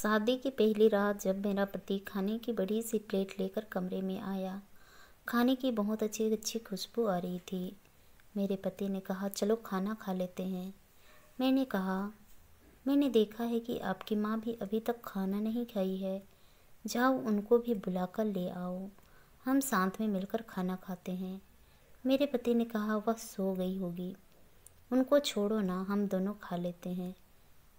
शादी की पहली रात जब मेरा पति खाने की बड़ी सी प्लेट लेकर कमरे में आया, खाने की बहुत अच्छी अच्छी खुशबू आ रही थी। मेरे पति ने कहा, चलो खाना खा लेते हैं। मैंने कहा, मैंने देखा है कि आपकी माँ भी अभी तक खाना नहीं खाई है, जाओ उनको भी बुलाकर ले आओ, हम साथ में मिलकर खाना खाते हैं। मेरे पति ने कहा, वह सो गई होगी, उनको छोड़ो ना, हम दोनों खा लेते हैं।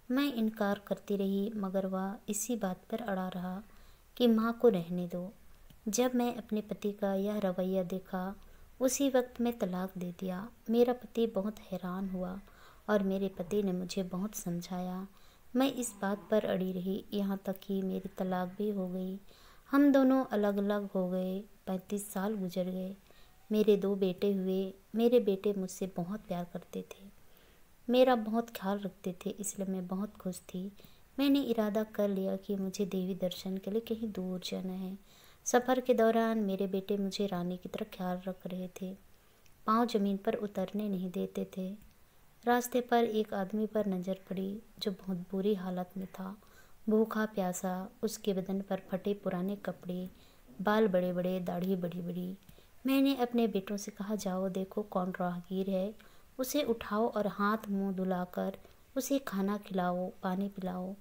मैं इनकार करती रही मगर वह इसी बात पर अड़ा रहा कि माँ को रहने दो। जब मैं अपने पति का यह रवैया देखा, उसी वक्त मैं तलाक दे दिया। मेरा पति बहुत हैरान हुआ और मेरे पति ने मुझे बहुत समझाया। मैं इस बात पर अड़ी रही, यहाँ तक कि मेरी तलाक भी हो गई। हम दोनों अलग अलग हो गए। 35 साल गुजर गए। मेरे 2 बेटे हुए। मेरे बेटे मुझसे बहुत प्यार करते थे, मेरा बहुत ख्याल रखते थे, इसलिए मैं बहुत खुश थी। मैंने इरादा कर लिया कि मुझे देवी दर्शन के लिए कहीं दूर जाना है। सफ़र के दौरान मेरे बेटे मुझे रानी की तरह ख्याल रख रहे थे, पाँव ज़मीन पर उतरने नहीं देते थे। रास्ते पर एक आदमी पर नज़र पड़ी जो बहुत बुरी हालत में था, भूखा प्यासा। उसके बदन पर फटे पुराने कपड़े, बाल बड़े बड़े, दाढ़ी बड़ी बड़ी। मैंने अपने बेटों से कहा, जाओ देखो कौन राहगीर है, उसे उठाओ और हाथ मुंह धुलाकर उसे खाना खिलाओ, पानी पिलाओ।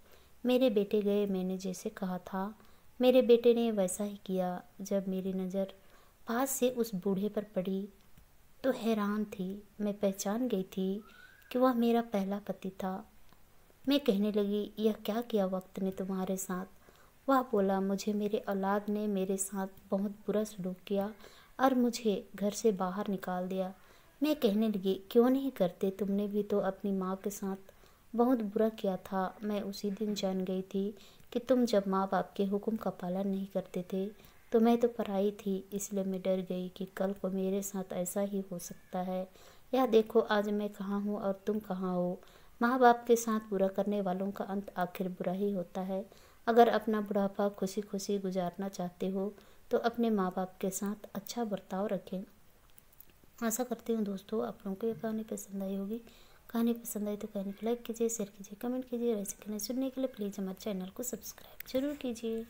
मेरे बेटे गए, मैंने जैसे कहा था मेरे बेटे ने वैसा ही किया। जब मेरी नज़र पास से उस बूढ़े पर पड़ी तो हैरान थी। मैं पहचान गई थी कि वह मेरा पहला पति था। मैं कहने लगी, यह क्या किया वक्त ने तुम्हारे साथ? वह बोला, मुझे मेरे औलाद ने मेरे साथ बहुत बुरा सलूक किया और मुझे घर से बाहर निकाल दिया। मैं कहने लगी, क्यों नहीं करते, तुमने भी तो अपनी माँ के साथ बहुत बुरा किया था। मैं उसी दिन जान गई थी कि तुम जब माँ बाप के हुक्म का पालन नहीं करते थे तो मैं तो पराई थी, इसलिए मैं डर गई कि कल को मेरे साथ ऐसा ही हो सकता है। यह देखो आज मैं कहाँ हूँ और तुम कहाँ हो। माँ बाप के साथ बुरा करने वालों का अंत आखिर बुरा ही होता है। अगर अपना बुढ़ापा खुशी खुशी गुजारना चाहते हो तो अपने माँ बाप के साथ अच्छा बर्ताव रखें। आशा करती हूँ दोस्तों आप लोगों को ये कहानी पसंद आई होगी। कहानी पसंद आई तो कहानी को लाइक कीजिए, शेयर कीजिए, कमेंट कीजिए। और ऐसे कहने सुनने के लिए प्लीज़ हमारे चैनल को सब्सक्राइब जरूर कीजिए।